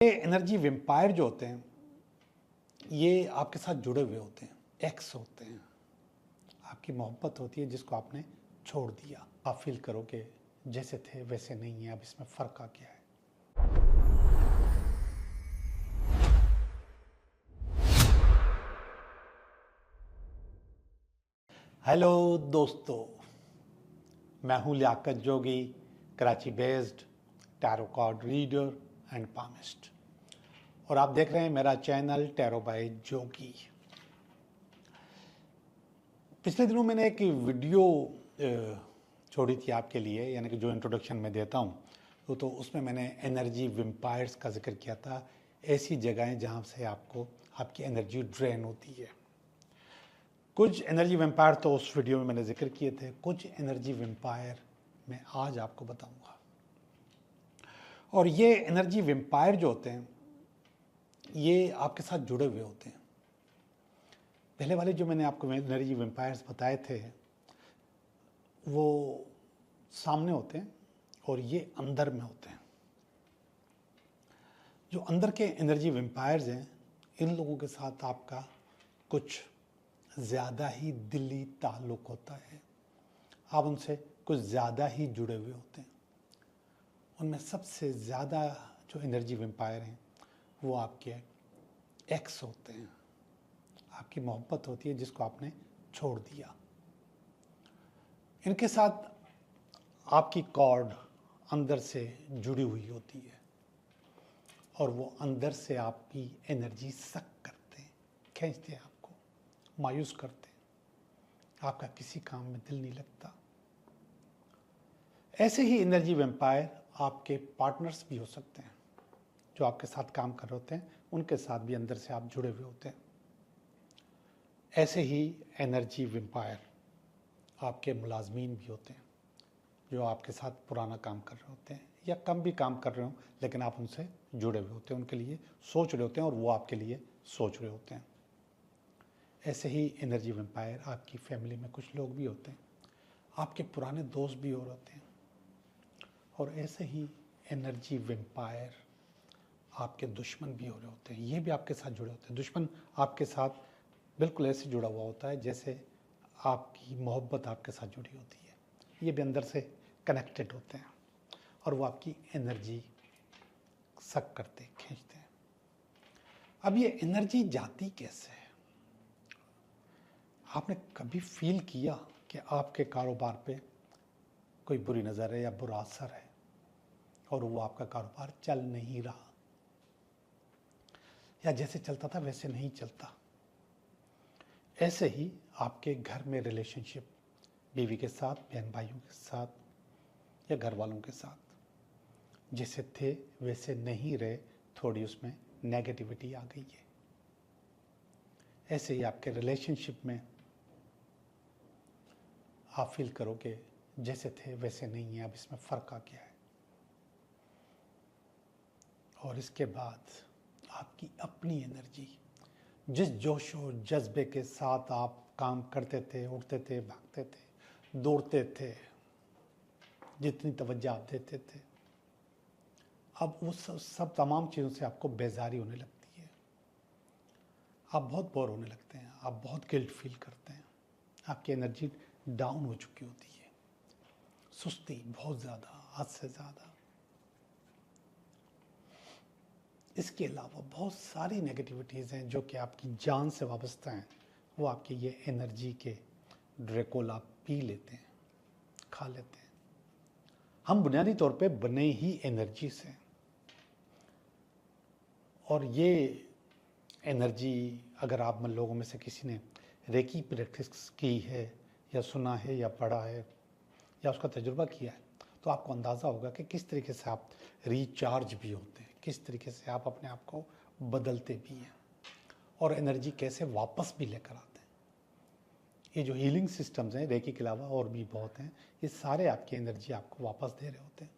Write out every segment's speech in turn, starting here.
ये energy vampire जो होते हैं ये आपके साथ जुड़े हुए होते हैं, एक्स होते हैं। आपकी मोहब्बत होती है जिसको आपने छोड़ दिया। आप फील करो कि जैसे थे वैसे नहीं है, अब इसमें फ़र्क आ गया है। हेलो दोस्तों, मैं हूँ Liaquat Jogi, Karachi based tarot card reader and palmist, और आप देख रहे हैं मेरा चैनल टैरो बाय जोगी। पिछले दिनों मैंने एक वीडियो छोड़ी थी आपके लिए, यानी कि जो इंट्रोडक्शन मैं देता हूँ तो उसमें मैंने एनर्जी वेम्पायर्स का जिक्र किया था। ऐसी जगहें जहाँ से आपकी एनर्जी ड्रेन होती है। कुछ एनर्जी वेम्पायर तो उस वीडियो में मैंने जिक्र किए थे, कुछ एनर्जी वेम्पायर मैं आज आपको बताऊंगा। और ये एनर्जी वेम्पायर जो होते हैं ये आपके साथ जुड़े हुए होते हैं। पहले वाले जो मैंने आपको एनर्जी वेम्पायर्स बताए थे वो सामने होते हैं और ये अंदर में होते हैं। जो अंदर के एनर्जी वेम्पायर्स हैं, इन लोगों के साथ आपका कुछ ज़्यादा ही दिली ताल्लुक़ होता है। आप उनसे कुछ ज़्यादा ही जुड़े हुए होते हैं। उनमें सबसे ज़्यादा जो एनर्जी वेम्पायर हैं वो आपके एक्स होते हैं। आपकी मोहब्बत होती है जिसको आपने छोड़ दिया। इनके साथ आपकी कॉर्ड अंदर से जुड़ी हुई होती है और वो अंदर से आपकी एनर्जी सक करते हैं, खींचते हैं, आपको मायूस करते हैं। आपका किसी काम में दिल नहीं लगता। ऐसे ही एनर्जी वेम्पायर आपके पार्टनर्स भी हो सकते हैं। जो आपके साथ काम कर रहे होते हैं उनके साथ भी अंदर से आप जुड़े हुए होते हैं। ऐसे ही एनर्जी वेम्पायर आपके मुलाजमीन भी होते हैं, जो आपके साथ पुराना काम कर रहे होते हैं या कम भी काम कर रहे हो, लेकिन आप उनसे जुड़े हुए होते हैं, उनके लिए सोच रहे होते हैं और वो आपके लिए सोच रहे होते हैं। ऐसे ही एनर्जी वेम्पायर आपकी फैमिली में कुछ लोग भी होते हैं, आपके पुराने दोस्त भी और होते हैं। और ऐसे ही एनर्जी वेम्पायर आपके दुश्मन भी हो रहे होते हैं, ये भी आपके साथ जुड़े होते हैं। दुश्मन आपके साथ बिल्कुल ऐसे जुड़ा हुआ होता है जैसे आपकी मोहब्बत आपके साथ जुड़ी होती है। ये भी अंदर से कनेक्टेड होते हैं और वो आपकी एनर्जी सक करते, खींचते हैं। अब ये एनर्जी जाती कैसे है? आपने कभी फील किया कि आपके कारोबार पे कोई बुरी नज़र है या बुरा असर है और वो आपका कारोबार चल नहीं रहा, या जैसे चलता था वैसे नहीं चलता? ऐसे ही आपके घर में रिलेशनशिप, बीवी के साथ, बहन भाइयों के साथ या घर वालों के साथ जैसे थे वैसे नहीं रहे, थोड़ी उसमें नेगेटिविटी आ गई है। ऐसे ही आपके रिलेशनशिप में आप फील करो कि जैसे थे वैसे नहीं है, अब इसमें फ़र्क आ गया है। और इसके बाद आपकी अपनी एनर्जी, जिस जोश और जज्बे के साथ आप काम करते थे, उठते थे, भागते थे, दौड़ते थे, जितनी तवज्जो आप देते थे, अब वो सब तमाम चीज़ों से आपको बेजारी होने लगती है। आप बहुत बोर होने लगते हैं, आप बहुत गिल्ट फील करते हैं, आपकी एनर्जी डाउन हो चुकी होती है, सुस्ती बहुत ज़्यादा, हद से ज़्यादा। इसके अलावा बहुत सारी नेगेटिविटीज़ हैं जो कि आपकी जान से वाबस्ता हैं। वो आपकी ये एनर्जी के ड्रैकुला पी लेते हैं, खा लेते हैं। हम बुनियादी तौर पे बने ही एनर्जी से, और ये एनर्जी अगर आप लोगों में से किसी ने रेकी प्रैक्टिस की है या सुना है या पढ़ा है या उसका तजुर्बा किया है तो आपको अंदाज़ा होगा कि किस तरीके से आप रिचार्ज भी होते हैं, किस तरीके से आप अपने आप को बदलते भी हैं और एनर्जी कैसे वापस भी लेकर आते हैं। ये जो हीलिंग सिस्टम्स हैं, रेकी के अलावा और भी बहुत हैं, ये सारे आपकी एनर्जी आपको वापस दे रहे होते हैं।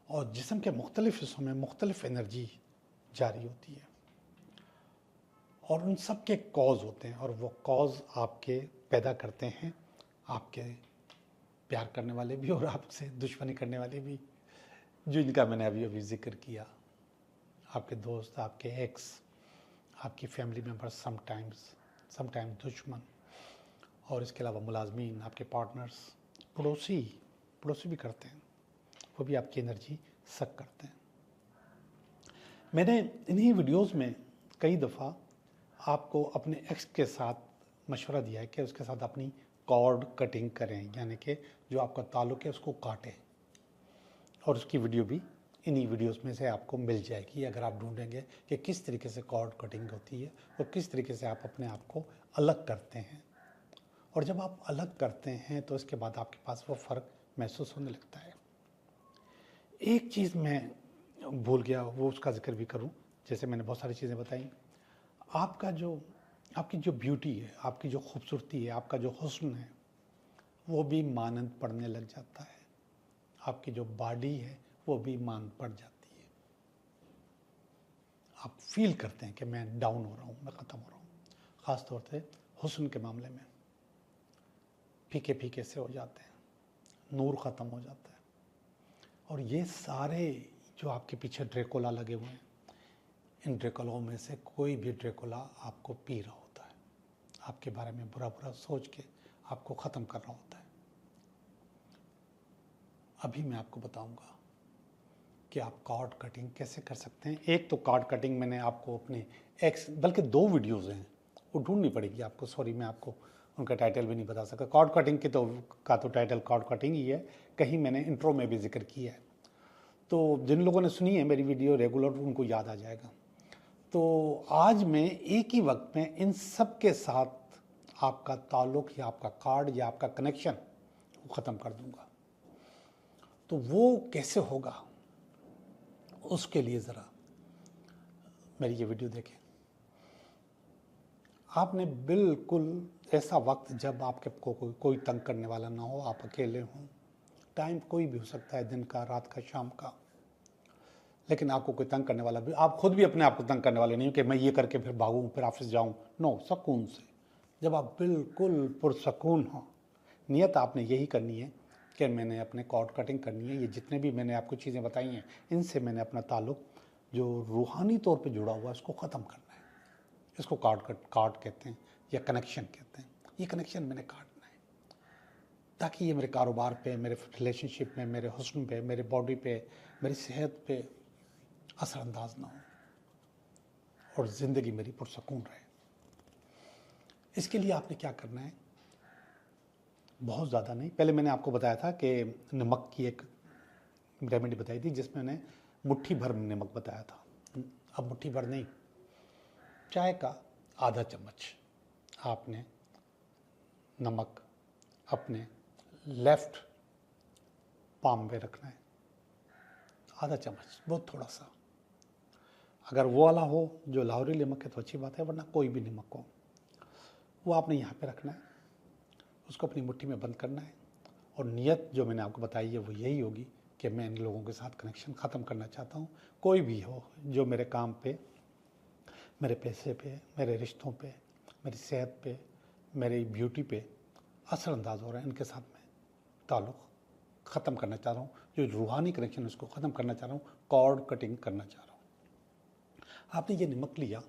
और जिस्म के मुख्तलिफ हिस्सों में मुख्तलिफ एनर्जी जारी होती है और उन सब के कॉज होते हैं, और वो कॉज आपके पैदा करते हैं आपके प्यार करने वाले भी और आपसे दुश्मनी करने वाले भी, जो इनका मैंने अभी अभी जिक्र किया। आपके दोस्त, आपके एक्स, आपकी फैमिली मेम्बर्स, समटाइम्स दुश्मन, और इसके अलावा मुलाजमीन, आपके पार्टनर्स, पड़ोसी भी करते हैं, वो भी आपकी एनर्जी सक करते हैं। मैंने इन्हीं वीडियोस में कई दफ़ा आपको अपने एक्स के साथ मशवरा दिया है कि उसके साथ अपनी कॉर्ड कटिंग करें, यानी कि जो आपका ताल्लुक़ है उसको काटें, और उसकी वीडियो भी इन्हीं वीडियोस में से आपको मिल जाएगी अगर आप ढूंढेंगे कि किस तरीके से कॉर्ड कटिंग होती है और किस तरीके से आप अपने आप को अलग करते हैं। और जब आप अलग करते हैं तो इसके बाद आपके पास वो फ़र्क महसूस होने लगता है। एक चीज़ मैं भूल गया, वो उसका जिक्र भी करूं। जैसे मैंने बहुत सारी चीज़ें बताई, आपकी जो ब्यूटी है, आपकी जो खूबसूरती है, आपका जो हुस्न है, वो भी मानंद पड़ने लग जाता है। आपकी जो बॉडी है वो भी मानंद पड़ जाती है। आप फील करते हैं कि मैं डाउन हो रहा हूँ, मैं ख़त्म हो रहा हूँ। ख़ास तौर से हुस्न के मामले में फीके फीके से हो जाते हैं, नूर ख़त्म हो जाता है। और ये सारे जो आपके पीछे ड्रेकोला लगे हुए हैं, इन ड्रेकोलाओं में से कोई भी ड्रेकोला आपको पी रहा होता है, आपके बारे में बुरा बुरा सोच के आपको ख़त्म कर रहा होता है। अभी मैं आपको बताऊंगा कि आप कॉर्ड कटिंग कैसे कर सकते हैं। एक तो कॉर्ड कटिंग मैंने आपको अपने एक्स, बल्कि 2 वीडियोज़ हैं, वो ढूंढनी पड़ेगी आपको। सॉरी, मैं आपको उनका टाइटल भी नहीं बता सकता। कॉर्ड कटिंग का तो टाइटल कॉर्ड कटिंग ही है, कहीं मैंने इंट्रो में भी जिक्र किया है, तो जिन लोगों ने सुनी है मेरी वीडियो रेगुलर उनको याद आ जाएगा। तो आज मैं एक ही वक्त में इन सब के साथ आपका ताल्लुक़ या आपका कार्ड या आपका कनेक्शन वो ख़त्म कर दूंगा। तो वो कैसे होगा, उसके लिए ज़रा मेरी ये वीडियो देखें। आपने बिल्कुल ऐसा वक्त जब आपके को कोई तंग करने वाला ना हो, आप अकेले हों, टाइम कोई भी हो सकता है, दिन का, रात का, शाम का, लेकिन आपको कोई तंग करने वाला भी, आप खुद भी अपने आप को तंग करने वाले नहीं हो कि मैं ये करके फिर भागूं, फिर ऑफिस जाऊं। नो, सुकून से, जब आप बिल्कुल पुरसकून हो, नियत आपने यही करनी है कि मैंने अपने कॉर्ड कटिंग करनी है। ये जितने भी मैंने आपको चीज़ें बताई हैं, इनसे मैंने अपना ताल्लुक़ जो रूहानी तौर पे जुड़ा हुआ है उसको ख़त्म करना है। इसको कार्ड कहते हैं या कनेक्शन कहते हैं। ये कनेक्शन मैंने काटना है ताकि ये मेरे कारोबार पे, मेरे रिलेशनशिप में, मेरे हुस्न पे, मेरे बॉडी पे, मेरी सेहत पे असरअंदाज ना हो और ज़िंदगी मेरी पुरसकून रहे। इसके लिए आपने क्या करना है, बहुत ज़्यादा नहीं। पहले मैंने आपको बताया था कि नमक की एक रेमेडी बताई थी, जिसमें मैंने मुट्ठी भर नमक बताया था। अब मुट्ठी भर नहीं, चाय का आधा चम्मच आपने नमक अपने लेफ्ट पाम में रखना है। आधा चम्मच, बहुत थोड़ा सा। अगर वो वाला हो जो लाहौरी नमक है तो अच्छी बात है, वरना कोई भी नमक हो, वो आपने यहाँ पे रखना है। उसको अपनी मुट्ठी में बंद करना है और नियत जो मैंने आपको बताई है वो यही होगी कि मैं इन लोगों के साथ कनेक्शन ख़त्म करना चाहता हूँ। कोई भी हो जो मेरे काम पे, मेरे पैसे पे, मेरे रिश्तों पे, मेरी सेहत पे, मेरी ब्यूटी पे असरअंदाज हो रहा है, इनके साथ मैं ताल्लुक़ ख़त्म करना चाह रहा हूँ। जो रूहानी कनेक्शन उसको ख़त्म करना चाह रहा हूँ, कॉर्ड कटिंग करना चाह रहा हूँ। आपने ये नमक लिया,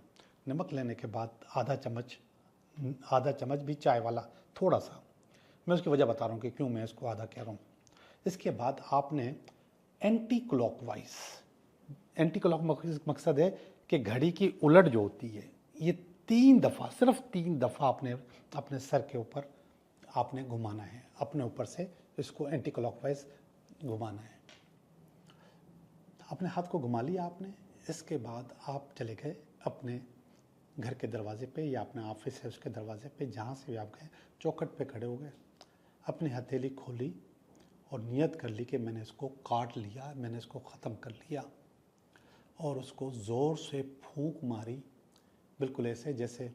नमक लेने के बाद आधा चम्मच भी चाय वाला थोड़ा सा, मैं उसकी वजह बता रहा हूँ कि क्यों मैं इसको आधा कह रहा हूँ। इसके बाद आपने एंटी क्लॉकवाइज मकसद है कि घड़ी की उलट जो होती है, ये 3 दफ़ा, सिर्फ 3 दफ़ा आपने अपने सर के ऊपर आपने घुमाना है, अपने ऊपर से इसको एंटी क्लॉकवाइज घुमाना है। अपने हाथ को घुमा लिया आपने। इसके बाद आप चले गए अपने घर के दरवाजे पे या अपने ऑफिस है उसके दरवाजे पे, जहाँ से भी आप गए, चौखट पे खड़े हो गए, अपनी हथेली खोली और नियत कर ली कि मैंने इसको काट लिया, मैंने इसको ख़त्म कर लिया, और उसको ज़ोर से फूंक मारी, बिल्कुल ऐसे जैसे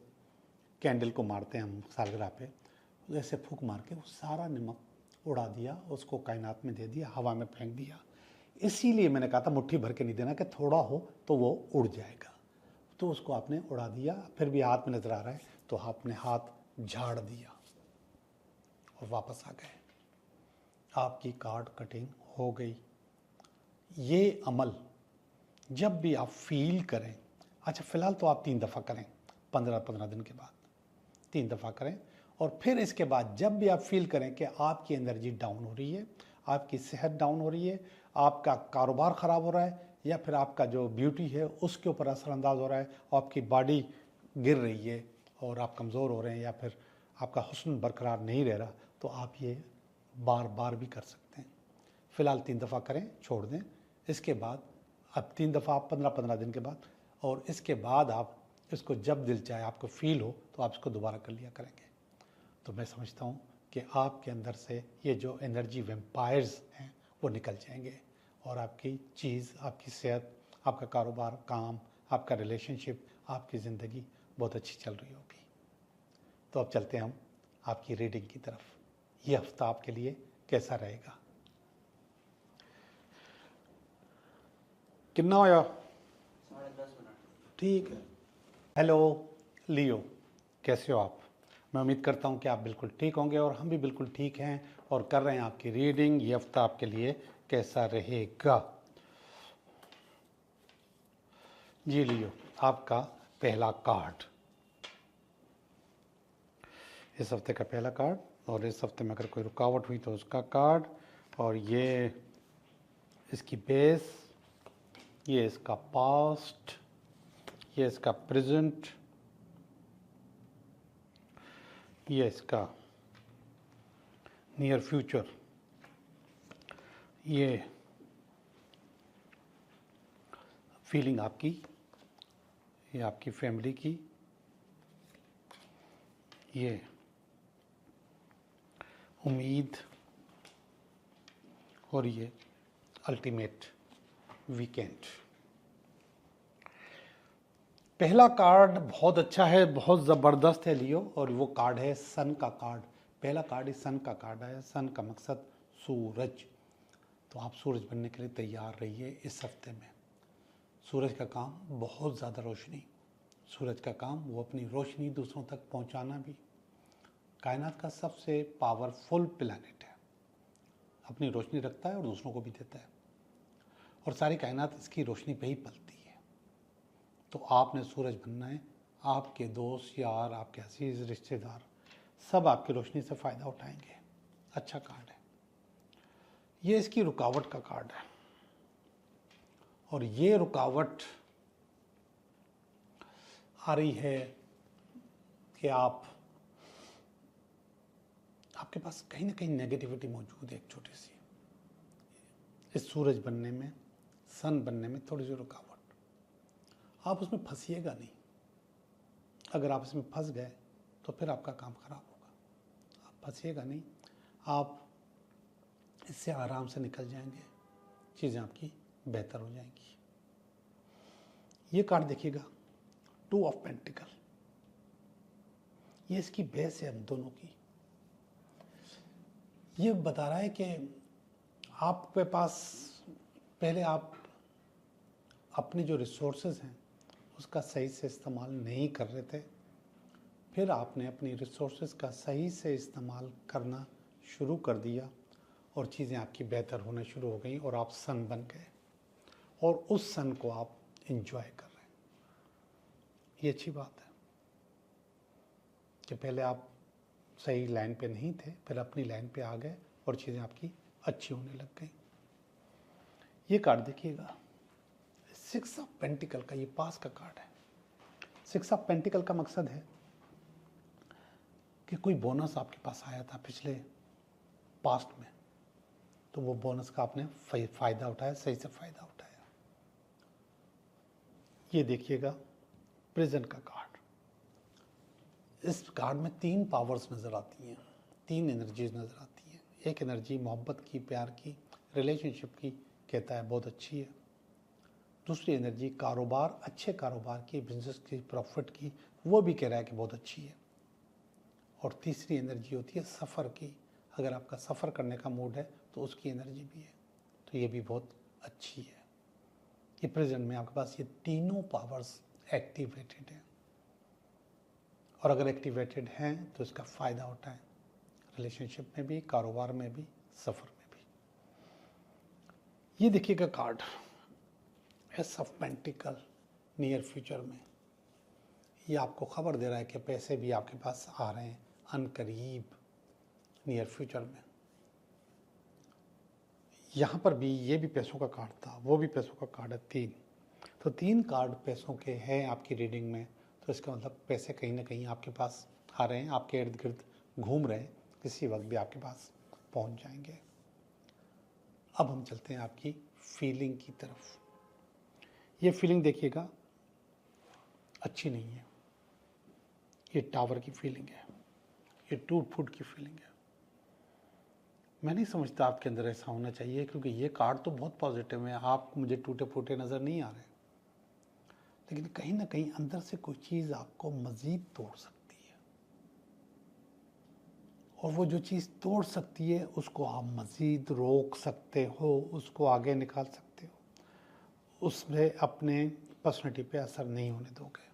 कैंडल को मारते हैं हम सालगिरह पे, ऐसे फूंक मार के वो सारा नमक उड़ा दिया, उसको कायनात में दे दिया, हवा में फेंक दिया। इसीलिए मैंने कहा था मुट्ठी भर के नहीं देना कि थोड़ा हो तो वो उड़ जाएगा। तो उसको आपने उड़ा दिया, फिर भी हाथ में नज़र आ रहा है तो आपने हाथ झाड़ दिया और वापस आ गए। आपकी कार्ड कटिंग हो गई। ये अमल जब भी आप फील करें, अच्छा फ़िलहाल तो आप 3 दफ़ा करें, 15-15 दिन के बाद 3 दफ़ा करें, और फिर इसके बाद जब भी आप फील करें कि आपकी एनर्जी डाउन हो रही है, आपकी सेहत डाउन हो रही है, आपका कारोबार ख़राब हो रहा है, या फिर आपका जो ब्यूटी है उसके ऊपर असरअंदाज हो रहा है, आपकी बॉडी गिर रही है और आप कमज़ोर हो रहे हैं, या फिर आपका हुस्न बरकरार नहीं रह रहा, तो आप ये बार बार भी कर सकते हैं। फ़िलहाल 3 दफ़ा करें, छोड़ दें। इसके बाद अब 3 दफ़ा आप 15-15 दिन के बाद, और इसके बाद आप इसको जब दिल चाहे आपको फील हो तो आप इसको दोबारा कर लिया करेंगे। तो मैं समझता हूँ कि आपके अंदर से ये जो एनर्जी वैम्पायर्स हैं वो निकल जाएंगे, और आपकी चीज़, आपकी सेहत, आपका कारोबार, काम, आपका रिलेशनशिप, आपकी ज़िंदगी बहुत अच्छी चल रही होगी। तो अब चलते हैं हम आपकी रीडिंग की तरफ। ये हफ्ता आपके लिए कैसा रहेगा? कितना होया? 10:30 मिनट। ठीक है। हेलो लियो, कैसे हो आप? मैं उम्मीद करता हूँ कि आप बिल्कुल ठीक होंगे, और हम भी बिल्कुल ठीक हैं और कर रहे हैं आपकी रीडिंग। ये हफ्ता आपके लिए कैसा रहेगा? जी लियो, आपका पहला कार्ड, इस हफ्ते का पहला कार्ड, और इस हफ्ते में अगर कोई रुकावट हुई तो उसका कार्ड, और ये इसकी बेस, ये इसका पास्ट, ये इसका प्रेजेंट, ये इसका नियर फ्यूचर, ये फीलिंग आपकी, ये आपकी फैमिली की, ये उम्मीद, और ये अल्टीमेट वीकेंड। पहला कार्ड बहुत अच्छा है, बहुत ज़बरदस्त है लियो, और वो कार्ड है सन का कार्ड। पहला कार्ड ही सन का कार्ड है। सन का मकसद सूरज। तो आप सूरज बनने के लिए तैयार रहिए इस हफ्ते में। सूरज का काम बहुत ज़्यादा रोशनी, सूरज का काम वो अपनी रोशनी दूसरों तक पहुंचाना भी। कायनात का सबसे पावरफुल प्लैनेट है, अपनी रोशनी रखता है और दूसरों को भी देता है, और सारी कायनात इसकी रोशनी पे ही पलती है। तो आपने सूरज बनना है। आपके दोस्त यार, आपके अजीज रिश्तेदार सब आपकी रोशनी से फ़ायदा उठाएंगे। अच्छा कार्ड है ये। इसकी रुकावट का कार्ड है, और ये रुकावट आ रही है कि आपके पास कहीं ना कहीं नेगेटिविटी मौजूद है, एक छोटी सी। इस सूरज बनने में, सन बनने में थोड़ी सी रुकावट। आप उसमें फंसिएगा नहीं। अगर आप इसमें फंस गए तो फिर आपका काम खराब होगा। आप फंसिएगा नहीं, आप इससे आराम से निकल जाएंगे, चीज़ें आपकी बेहतर हो जाएंगी। ये कार्ड देखिएगा, 2 ऑफ पेंटिकल। ये इसकी बेस है हम दोनों की। ये बता रहा है कि आपके पास पहले आप अपने जो रिसोर्सेज हैं उसका सही से इस्तेमाल नहीं कर रहे थे, फिर आपने अपनी रिसोर्सेज का सही से इस्तेमाल करना शुरू कर दिया, और चीज़ें आपकी बेहतर होना शुरू हो गई, और आप सन बन गए, और उस सन को आप एंजॉय कर रहे हैं। ये अच्छी बात है कि पहले आप सही लाइन पे नहीं थे, फिर अपनी लाइन पे आ गए और चीज़ें आपकी अच्छी होने लग गई। ये कार्ड देखिएगा, 6 ऑफ पेंटिकल का, ये पास का कार्ड है। 6 ऑफ पेंटिकल का मकसद है कि कोई बोनस आपके पास आया था पिछले पास्ट में, तो वो बोनस का आपने फ़ायदा उठाया, सही से फ़ायदा उठाया। ये देखिएगा प्रेजेंट का कार्ड। इस कार्ड में 3 पावर्स नज़र आती हैं, 3 एनर्जीज नज़र आती हैं। एक एनर्जी मोहब्बत की, प्यार की, रिलेशनशिप की, कहता है बहुत अच्छी है। दूसरी एनर्जी कारोबार, अच्छे कारोबार की, बिजनेस की, प्रॉफिट की, वो भी कह रहा है कि बहुत अच्छी है। और तीसरी एनर्जी होती है सफ़र की। अगर आपका सफ़र करने का मूड है तो उसकी एनर्जी भी है, तो ये भी बहुत अच्छी है। ये प्रेजेंट में आपके पास ये तीनों पावर्स एक्टिवेटेड हैं, और अगर एक्टिवेटेड हैं तो इसका फ़ायदा उठाएं, रिलेशनशिप में भी, कारोबार में भी, सफ़र में भी। ये देखिएगा card, S of pentacle near future में, ये आपको खबर दे रहा है कि पैसे भी आपके पास आ रहे हैं अनकरीब नियर फ्यूचर में। यहाँ पर भी ये भी पैसों का कार्ड था, वो भी पैसों का कार्ड है 3, तो 3 कार्ड पैसों के हैं आपकी रीडिंग में। तो इसका मतलब पैसे कहीं ना कहीं आपके पास आ रहे हैं, आपके इर्द गिर्द घूम रहे हैं, किसी वक्त भी आपके पास पहुंच जाएंगे। अब हम चलते हैं आपकी फीलिंग की तरफ। ये फीलिंग देखिएगा अच्छी नहीं है, ये टावर की फीलिंग है, ये टूट फूट की फीलिंग है। मैं नहीं समझता आपके अंदर ऐसा होना चाहिए, क्योंकि ये कार्ड तो बहुत पॉजिटिव है, आप मुझे टूटे फूटे नज़र नहीं आ रहे, लेकिन कहीं ना कहीं अंदर से कोई चीज़ आपको मज़ीद तोड़ सकती है, और वो जो चीज़ तोड़ सकती है उसको आप मज़ीद रोक सकते हो, उसको आगे निकाल सकते हो, उसमें अपने पर्सनैलिटी पे असर नहीं होने दोगे,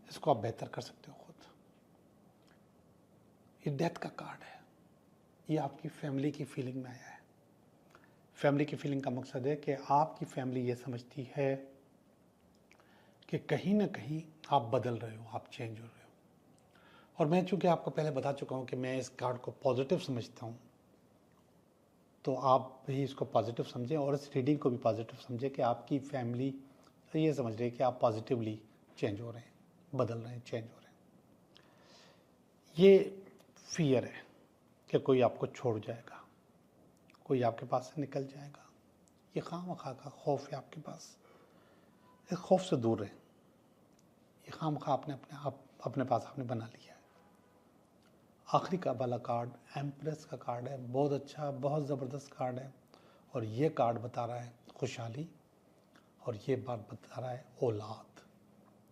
इसको आप बेहतर कर सकते हो खुद। ये डेथ का कार्ड है, ये आपकी फैमिली की फीलिंग में आया है। फैमिली की फीलिंग का मकसद है कि आपकी फैमिली ये समझती है कि कहीं ना कहीं आप बदल रहे हो, आप चेंज हो रहे हो। और मैं चूँकि आपको पहले बता चुका हूँ कि मैं इस कार्ड को पॉजिटिव समझता हूँ, तो आप भी इसको पॉजिटिव समझें और इस रीडिंग को भी पॉजिटिव समझें कि आपकी फैमिली ये समझ रही है कि आप पॉजिटिवली चेंज हो रहे हैं, बदल रहे हैं, चेंज हो रहे हैं। ये फियर है कि कोई आपको छोड़ जाएगा, कोई आपके पास से निकल जाएगा, ये खामखा का खौफ है आपके पास। इस खौफ से दूर रहें, ये खामखा आपने अपने पास आपने बना लिया है। आखिरी का वाला कार्ड एम्प्रेस का कार्ड है, बहुत अच्छा, बहुत ज़बरदस्त कार्ड है, और ये कार्ड बता रहा है खुशहाली, और ये बात बता रहा है औलाद।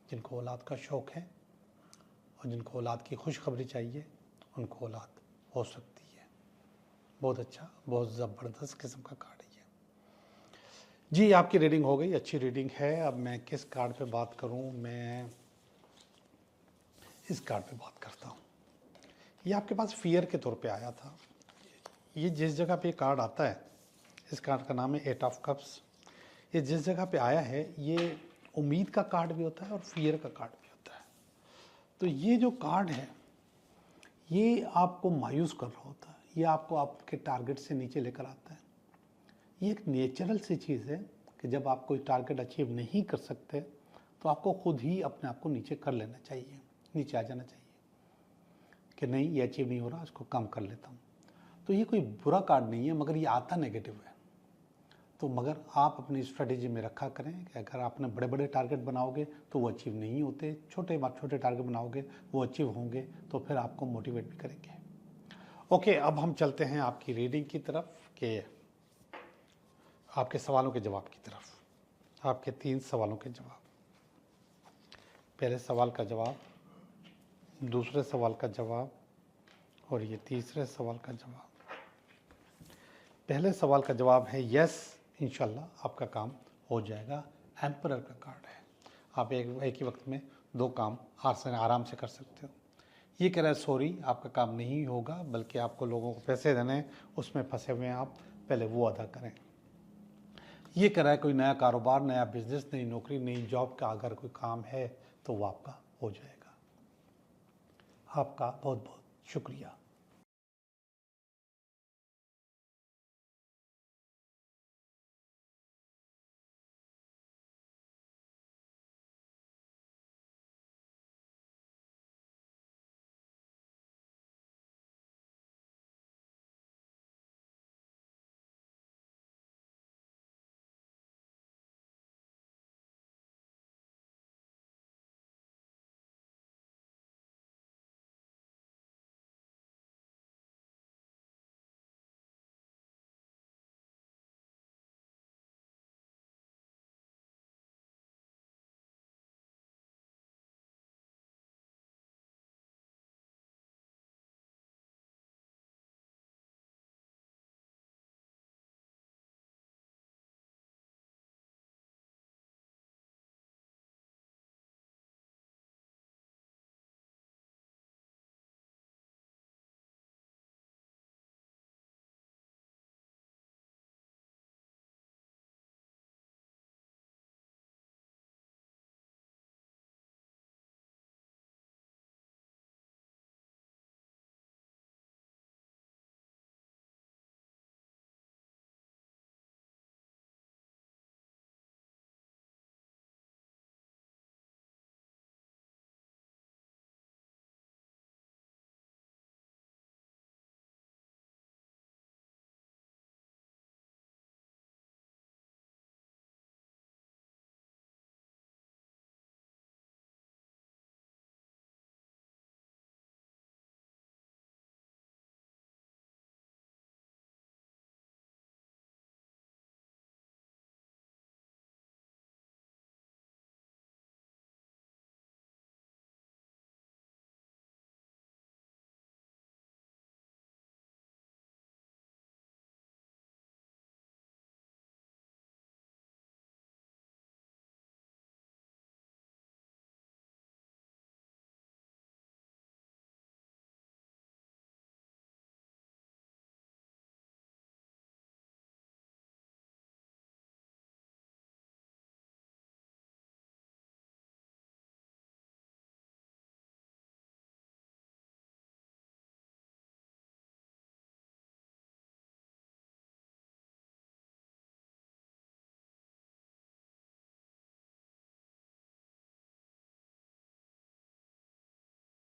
जिनको औलाद का शौक़ है और जिनको औलाद की खुशखबरी चाहिए, उनको औलाद हो सकती है। बहुत अच्छा, बहुत ज़बरदस्त किस्म का कार्ड है ये। जी, आपकी रीडिंग हो गई, अच्छी रीडिंग है। अब मैं किस कार्ड पे बात करूं? मैं इस कार्ड पे बात करता हूं। ये आपके पास फियर के तौर पे आया था। ये जिस जगह पे कार्ड आता है, इस कार्ड का नाम है 8 ऑफ कप्स। ये जिस जगह पे आया है, ये उम्मीद का कार्ड भी होता है और फियर का कार्ड भी होता है। तो ये जो कार्ड है, ये आपको मायूस कर रहा होता है, ये आपको आपके टारगेट से नीचे लेकर आता है। ये एक नेचुरल सी चीज़ है कि जब आप कोई टारगेट अचीव नहीं कर सकते, तो आपको खुद ही अपने आप को नीचे कर लेना चाहिए, नीचे आ जाना चाहिए कि नहीं, ये अचीव नहीं हो रहा, इसको कम कर लेता हूँ। तो ये कोई बुरा कार्ड नहीं है, मगर ये आता नेगेटिव है। तो मगर आप अपनी स्ट्रेटेजी में रखा करें कि अगर आपने बड़े बड़े टारगेट बनाओगे तो वो अचीव नहीं होते, छोटे टारगेट बनाओगे वो अचीव होंगे, तो फिर आपको मोटिवेट भी करेंगे। ओके, अब हम चलते हैं आपकी रीडिंग की तरफ, कि आपके सवालों के जवाब की तरफ। आपके 3 सवालों के जवाब, पहले सवाल का जवाब, दूसरे सवाल का जवाब, और ये तीसरे सवाल का जवाब। पहले सवाल का जवाब है यस, इंशाल्लाह आपका काम हो जाएगा। एम्परर का कार्ड है, आप एक ही वक्त में 2 काम आराम से कर सकते हो। ये कह रहा है सॉरी, आपका काम नहीं होगा, बल्कि आपको लोगों को पैसे देने, उसमें फंसे हुए हैं आप, पहले वो अदा करें। ये कह रहा है कोई नया कारोबार, नया बिजनेस, नई नौकरी, नई जॉब का अगर कोई काम है तो वो आपका हो जाएगा। आपका बहुत बहुत शुक्रिया।